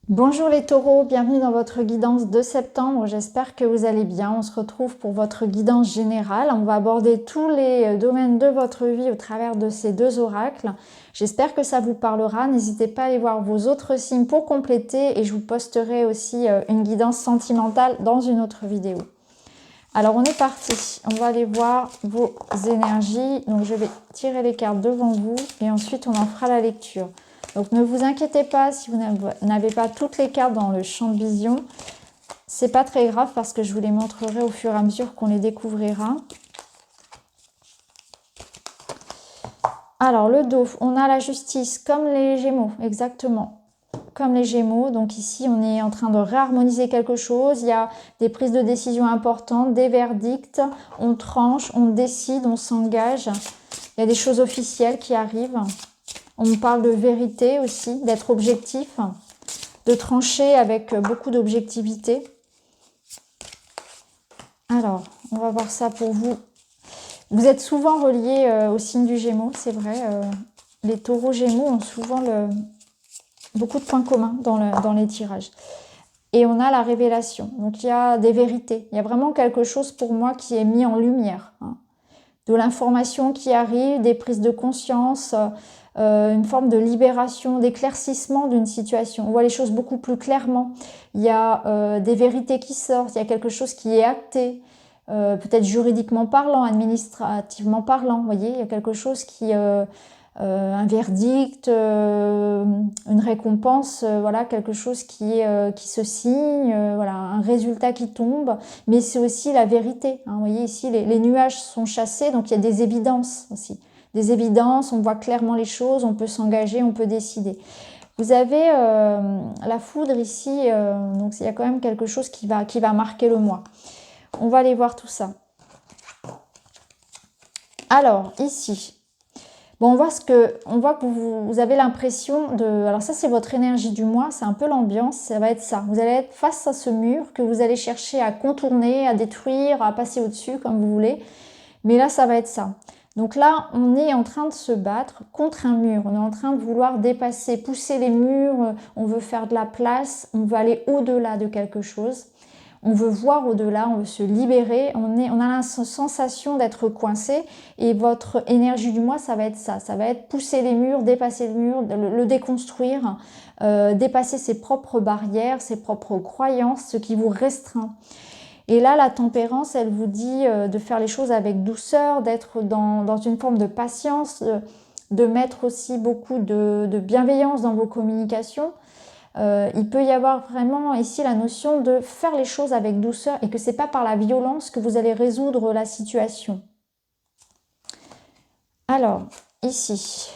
Bonjour les taureaux, bienvenue dans votre guidance de septembre, j'espère que vous allez bien. On se retrouve pour votre guidance générale. On va aborder tous les domaines de votre vie au travers de ces deux oracles. J'espère que ça vous parlera. N'hésitez pas à aller voir vos autres signes pour compléter et je vous posterai aussi une guidance sentimentale dans une autre vidéo. Alors on est parti, on va aller voir vos énergies. Donc je vais tirer les cartes devant vous et ensuite on en fera la lecture. Donc ne vous inquiétez pas si vous n'avez pas toutes les cartes dans le champ de vision. C'est pas très grave parce que je vous les montrerai au fur et à mesure qu'on les découvrira. Alors le dos, on a la justice comme les Gémeaux, exactement. Comme les Gémeaux, donc ici on est en train de réharmoniser quelque chose, il y a des prises de décision importantes, des verdicts, on tranche, on décide, on s'engage, il y a des choses officielles qui arrivent. On parle de vérité aussi, d'être objectif, de trancher avec beaucoup d'objectivité. Alors, on va voir ça pour vous. Vous êtes souvent reliés au signe du Gémeaux, c'est vrai. Les taureaux Gémeaux ont souvent beaucoup de points communs dans les tirages. Et on a la révélation. Donc, il y a des vérités. Il y a vraiment quelque chose pour moi qui est mis en lumière. De l'information qui arrive, des prises de conscience, une forme de libération, d'éclaircissement d'une situation. On voit les choses beaucoup plus clairement. Il y a des vérités qui sortent, il y a quelque chose qui est acté, peut-être juridiquement parlant, administrativement parlant. Vous voyez, il y a quelque chose qui... un verdict, une récompense, voilà, quelque chose qui se signe, voilà, un résultat qui tombe, mais c'est aussi la vérité. Vous voyez ici, les nuages sont chassés, donc il y a des évidences aussi. Des évidences, on voit clairement les choses, on peut s'engager, on peut décider. Vous avez la foudre ici, donc il y a quand même quelque chose qui va marquer le mois. On va aller voir tout ça. Alors, ici... Bon, on voit que vous avez l'impression de... Alors ça, c'est votre énergie du mois, c'est un peu l'ambiance, ça va être ça. Vous allez être face à ce mur que vous allez chercher à contourner, à détruire, à passer au-dessus, comme vous voulez. Mais là, ça va être ça. Donc là, on est en train de se battre contre un mur. On est en train de vouloir dépasser, pousser les murs, on veut faire de la place, on veut aller au-delà de quelque chose. On veut voir au-delà, on veut se libérer, on a la sensation d'être coincé et votre énergie du mois, ça va être ça. Ça va être pousser les murs, dépasser le mur, le déconstruire, dépasser ses propres barrières, ses propres croyances, ce qui vous restreint. Et là, la tempérance, elle vous dit de faire les choses avec douceur, d'être dans une forme de patience, de mettre aussi beaucoup de bienveillance dans vos communications. Il peut y avoir vraiment ici la notion de faire les choses avec douceur et que c'est pas par la violence que vous allez résoudre la situation. Alors, ici.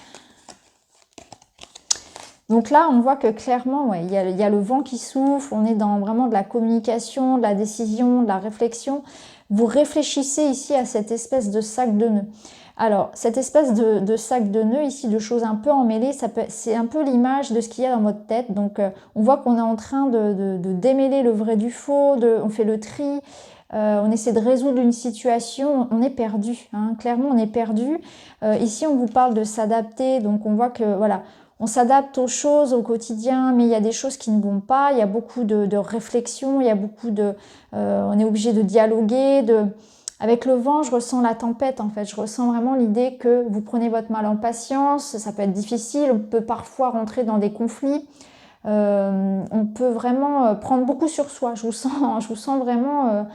Donc là, on voit que clairement, ouais, il y a le vent qui souffle, on est dans vraiment de la communication, de la décision, de la réflexion. Vous réfléchissez ici à cette espèce de sac de nœuds. Alors, cette espèce de sac de nœuds ici, de choses un peu emmêlées, c'est un peu l'image de ce qu'il y a dans votre tête. Donc, on voit qu'on est en train de démêler le vrai du faux, on fait le tri, on essaie de résoudre une situation, on est perdu. Clairement, on est perdu. Ici, on vous parle de s'adapter, donc on voit que, voilà, on s'adapte aux choses au quotidien, mais il y a des choses qui ne vont pas, il y a beaucoup de réflexion, il y a beaucoup on est obligé de dialoguer, Avec le vent, je ressens la tempête en fait, je ressens vraiment l'idée que vous prenez votre mal en patience, ça peut être difficile, on peut parfois rentrer dans des conflits, on peut vraiment prendre beaucoup sur soi, je vous sens vraiment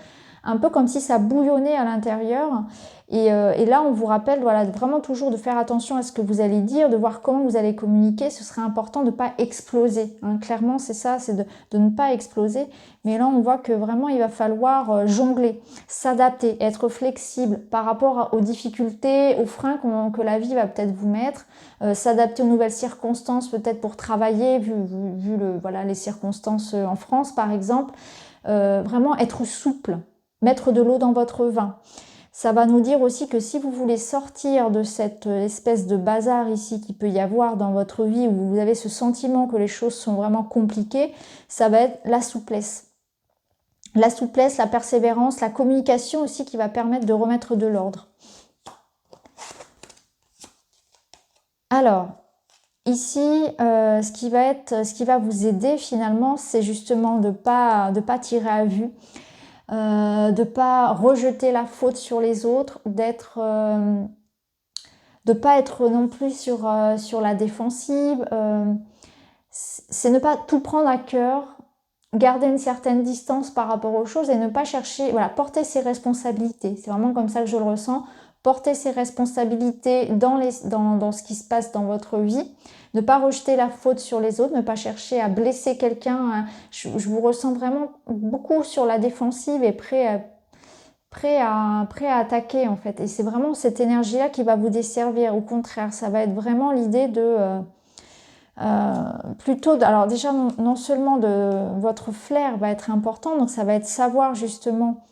un peu comme si ça bouillonnait à l'intérieur. Et là, on vous rappelle voilà, vraiment toujours de faire attention à ce que vous allez dire, de voir comment vous allez communiquer. Ce serait important de ne pas exploser. Clairement, c'est ça, c'est de ne pas exploser. Mais là, on voit que vraiment, il va falloir jongler, s'adapter, être flexible par rapport aux difficultés, aux freins que la vie va peut-être vous mettre, s'adapter aux nouvelles circonstances, peut-être pour travailler, vu voilà, les circonstances en France, par exemple. Vraiment être souple, mettre de l'eau dans votre vin. Ça va nous dire aussi que si vous voulez sortir de cette espèce de bazar ici qui peut y avoir dans votre vie où vous avez ce sentiment que les choses sont vraiment compliquées, ça va être la souplesse. La souplesse, la persévérance, la communication aussi qui va permettre de remettre de l'ordre. Alors, ici, ce qui va vous aider finalement, c'est justement de pas tirer à vue, de pas rejeter la faute sur les autres, de pas être non plus sur la défensive. C'est ne pas tout prendre à cœur, garder une certaine distance par rapport aux choses et ne pas chercher, voilà, porter ses responsabilités. C'est vraiment comme ça que je le ressens. Porter ses responsabilités dans ce qui se passe dans votre vie. Ne pas rejeter la faute sur les autres, ne pas chercher à blesser quelqu'un. Je vous ressens vraiment beaucoup sur la défensive et prêt à attaquer en fait. Et c'est vraiment cette énergie-là qui va vous desservir. Au contraire, ça va être vraiment l'idée de... plutôt, alors déjà non seulement votre flair va être important, donc ça va être savoir justement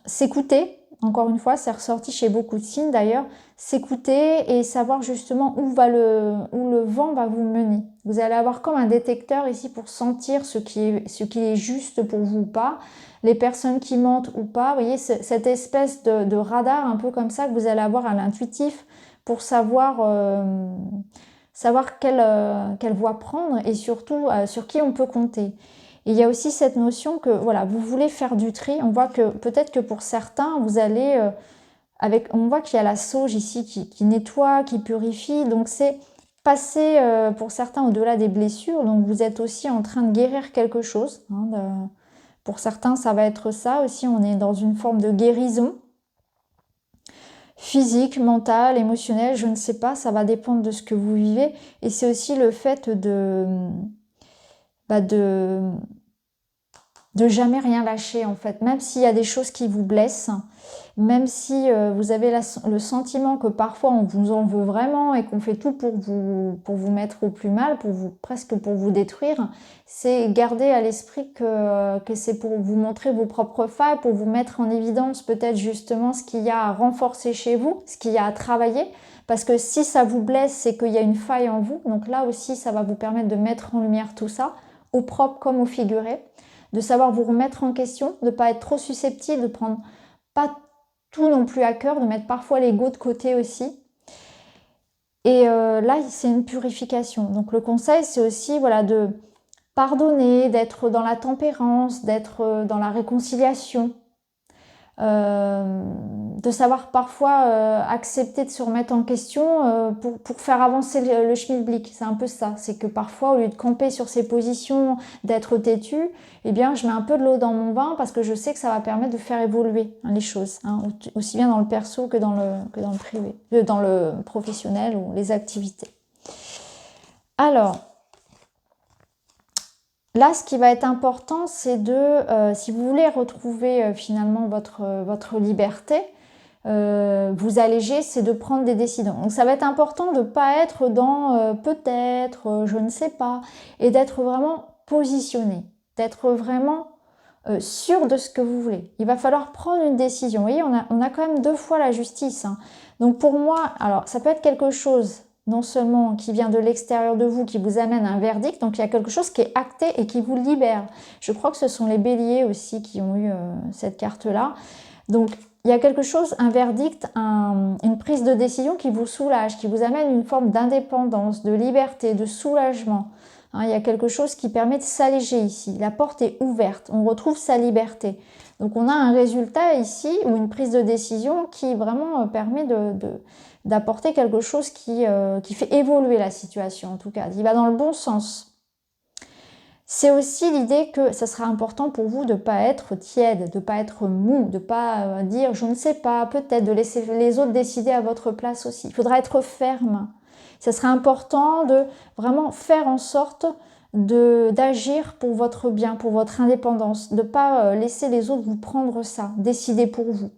s'écouter. Encore une fois, c'est ressorti chez beaucoup de signes d'ailleurs, s'écouter et savoir justement où le vent va vous mener. Vous allez avoir comme un détecteur ici pour sentir ce qui est juste pour vous ou pas, les personnes qui mentent ou pas. Vous voyez, cette espèce de radar un peu comme ça que vous allez avoir à l'intuitif pour savoir quelle voie prendre et surtout sur qui on peut compter. Et il y a aussi cette notion que voilà, vous voulez faire du tri. On voit que peut-être que pour certains, vous allez on voit qu'il y a la sauge ici qui nettoie, qui purifie. Donc c'est passer pour certains au-delà des blessures. Donc vous êtes aussi en train de guérir quelque chose. Pour certains, ça va être ça aussi. On est dans une forme de guérison physique, mentale, émotionnelle. Je ne sais pas. Ça va dépendre de ce que vous vivez. Et c'est aussi le fait de jamais rien lâcher en fait, même s'il y a des choses qui vous blessent, même si vous avez le sentiment que parfois on vous en veut vraiment et qu'on fait tout pour vous mettre au plus mal, presque pour vous détruire, c'est garder à l'esprit que c'est pour vous montrer vos propres failles, pour vous mettre en évidence peut-être justement ce qu'il y a à renforcer chez vous, ce qu'il y a à travailler, parce que si ça vous blesse, c'est qu'il y a une faille en vous, donc là aussi ça va vous permettre de mettre en lumière tout ça, au propre comme au figuré, de savoir vous remettre en question, de ne pas être trop susceptible, de prendre pas tout non plus à cœur, de mettre parfois l'ego de côté aussi. Et là, c'est une purification. Donc le conseil, c'est aussi voilà, de pardonner, d'être dans la tempérance, d'être dans la réconciliation, de savoir parfois accepter de se remettre en question pour faire avancer le schmilblick. C'est un peu ça, c'est que parfois au lieu de camper sur ses positions, d'être têtu, eh bien je mets un peu de l'eau dans mon vin parce que je sais que ça va permettre de faire évoluer les choses, aussi bien dans le perso que dans le privé, dans le professionnel ou les activités. Alors, là, ce qui va être important, c'est si vous voulez retrouver finalement votre liberté, vous alléger, c'est de prendre des décisions. Donc ça va être important de ne pas être dans peut-être, je ne sais pas, et d'être vraiment positionné, d'être vraiment sûr de ce que vous voulez. Il va falloir prendre une décision. Vous voyez, on a quand même 2 fois la justice. Donc pour moi, alors ça peut être quelque chose non seulement qui vient de l'extérieur de vous, qui vous amène un verdict, donc il y a quelque chose qui est acté et qui vous libère. Je crois que ce sont les béliers aussi qui ont eu cette carte-là. Donc il y a quelque chose, un verdict, une prise de décision qui vous soulage, qui vous amène une forme d'indépendance, de liberté, de soulagement. Il y a quelque chose qui permet de s'alléger ici. La porte est ouverte, on retrouve sa liberté. Donc on a un résultat ici, ou une prise de décision qui vraiment permet d'apporter quelque chose qui fait évoluer la situation en tout cas. Il va dans le bon sens. C'est aussi l'idée que ça sera important pour vous de ne pas être tiède, de ne pas être mou, de ne pas dire je ne sais pas, peut-être, de laisser les autres décider à votre place aussi. Il faudra être ferme. Ça sera important de vraiment faire en sorte d'agir pour votre bien, pour votre indépendance, de ne pas laisser les autres vous prendre ça, décider pour vous.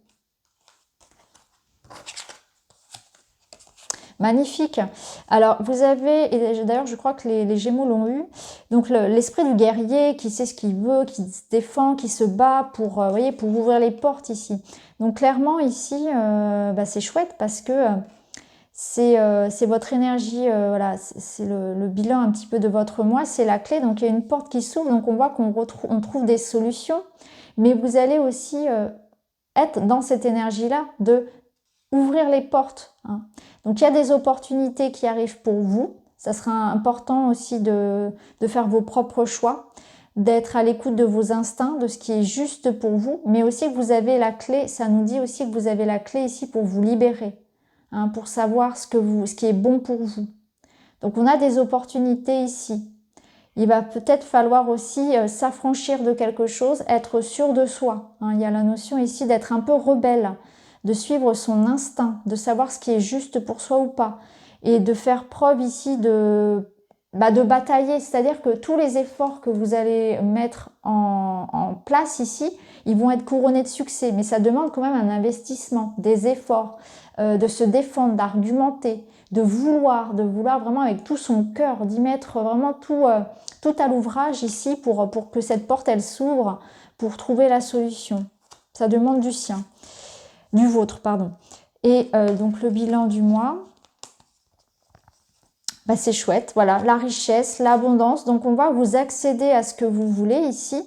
Magnifique. Alors, vous avez, et d'ailleurs, je crois que les Gémeaux l'ont eu, donc l'esprit du guerrier qui sait ce qu'il veut, qui se défend, qui se bat pour, voyez, pour ouvrir les portes ici. Donc, clairement, ici, c'est chouette parce que c'est votre énergie, voilà, c'est le bilan un petit peu de votre moi, c'est la clé. Donc, il y a une porte qui s'ouvre, donc on voit qu'on trouve des solutions, mais vous allez aussi être dans cette énergie-là de ouvrir les portes, hein. Donc il y a des opportunités qui arrivent pour vous. Ça sera important aussi de faire vos propres choix, d'être à l'écoute de vos instincts, de ce qui est juste pour vous, mais aussi que vous avez la clé, ça nous dit aussi que vous avez la clé ici pour vous libérer, hein, pour savoir ce qui est bon pour vous. Donc on a des opportunités ici. Il va peut-être falloir aussi s'affranchir de quelque chose, être sûr de soi, hein. Il y a la notion ici d'être un peu rebelle, de suivre son instinct, de savoir ce qui est juste pour soi ou pas, et de faire preuve ici de batailler, c'est-à-dire que tous les efforts que vous allez mettre en place ici, ils vont être couronnés de succès, mais ça demande quand même un investissement, des efforts, de se défendre, d'argumenter, de vouloir vraiment avec tout son cœur, d'y mettre vraiment tout à l'ouvrage ici pour que cette porte elle s'ouvre, pour trouver la solution. Ça demande du vôtre, pardon. Et donc le bilan du mois, c'est chouette, voilà, la richesse, l'abondance. Donc on va vous accéder à ce que vous voulez ici.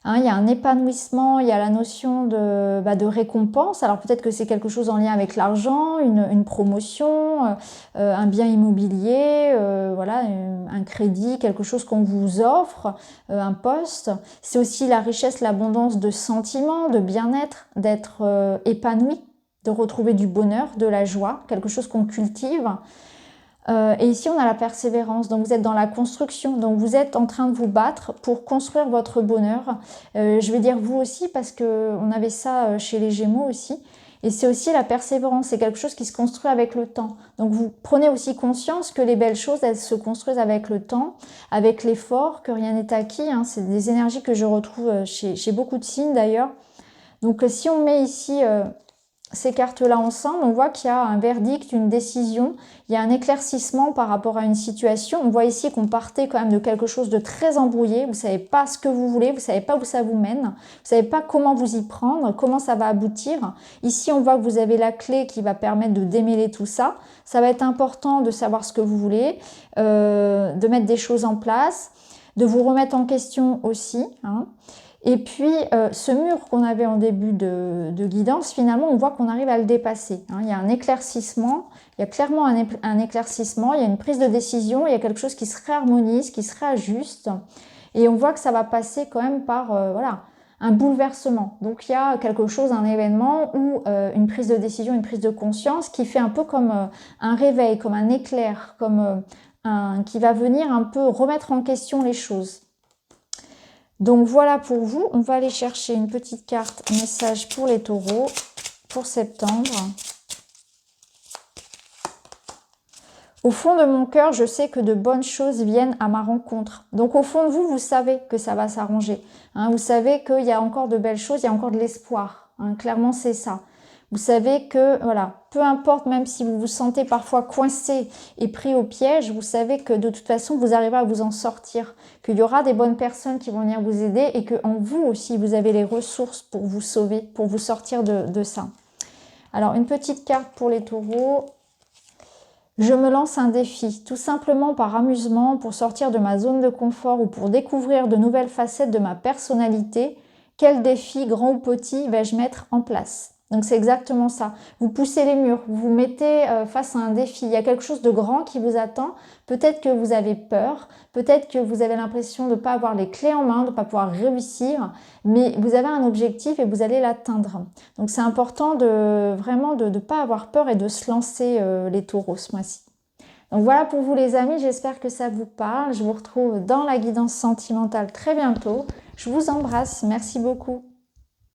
Hein, il y a un épanouissement, il y a la notion de récompense. Alors peut-être que c'est quelque chose en lien avec l'argent, une promotion, un bien immobilier, voilà, un crédit, quelque chose qu'on vous offre, un poste. C'est aussi la richesse, l'abondance de sentiments, de bien-être, d'être épanoui, de retrouver du bonheur, de la joie, quelque chose qu'on cultive. Et ici, on a la persévérance. Donc, vous êtes dans la construction. Donc, vous êtes en train de vous battre pour construire votre bonheur. Je vais dire vous aussi parce qu'on avait ça chez les Gémeaux aussi. Et c'est aussi la persévérance. C'est quelque chose qui se construit avec le temps. Donc, vous prenez aussi conscience que les belles choses, elles se construisent avec le temps, avec l'effort, que rien n'est acquis, hein. C'est des énergies que je retrouve chez beaucoup de signes d'ailleurs. Donc, si on met ici ces cartes-là ensemble, on voit qu'il y a un verdict, une décision, il y a un éclaircissement par rapport à une situation. On voit ici qu'on partait quand même de quelque chose de très embrouillé. Vous ne savez pas ce que vous voulez, vous ne savez pas où ça vous mène, vous ne savez pas comment vous y prendre, comment ça va aboutir. Ici, on voit que vous avez la clé qui va permettre de démêler tout ça. Ça va être important de savoir ce que vous voulez, de mettre des choses en place, de vous remettre en question aussi, hein. Et puis, ce mur qu'on avait en début de guidance, finalement, on voit qu'on arrive à le dépasser, hein. Il y a un éclaircissement, il y a clairement un éclaircissement, il y a une prise de décision, il y a quelque chose qui se réharmonise, qui se réajuste. Et on voit que ça va passer quand même par voilà, un bouleversement. Donc, il y a quelque chose, un événement ou une prise de décision, une prise de conscience qui fait un peu comme un réveil, comme un éclair, comme qui va venir un peu remettre en question les choses. Donc voilà pour vous, on va aller chercher une petite carte message pour les taureaux pour septembre. Au fond de mon cœur, je sais que de bonnes choses viennent à ma rencontre. Donc au fond de vous, vous savez que ça va s'arranger, hein. Vous savez qu'il y a encore de belles choses, il y a encore de l'espoir, hein. Clairement, c'est ça. Vous savez que, voilà, peu importe, même si vous vous sentez parfois coincé et pris au piège, vous savez que de toute façon, vous arriverez à vous en sortir, qu'il y aura des bonnes personnes qui vont venir vous aider et qu'en vous aussi, vous avez les ressources pour vous sauver, pour vous sortir de ça. Alors, une petite carte pour les taureaux. Je me lance un défi, tout simplement par amusement, pour sortir de ma zone de confort ou pour découvrir de nouvelles facettes de ma personnalité. Quel défi, grand ou petit, vais-je mettre en place ? Donc c'est exactement ça. Vous poussez les murs, vous vous mettez face à un défi. Il y a quelque chose de grand qui vous attend. Peut-être que vous avez peur, peut-être que vous avez l'impression de ne pas avoir les clés en main, de ne pas pouvoir réussir, mais vous avez un objectif et vous allez l'atteindre. Donc c'est important vraiment de ne pas avoir peur et de se lancer les taureaux ce mois-ci. Donc voilà pour vous les amis, j'espère que ça vous parle. Je vous retrouve dans la guidance sentimentale très bientôt. Je vous embrasse, merci beaucoup.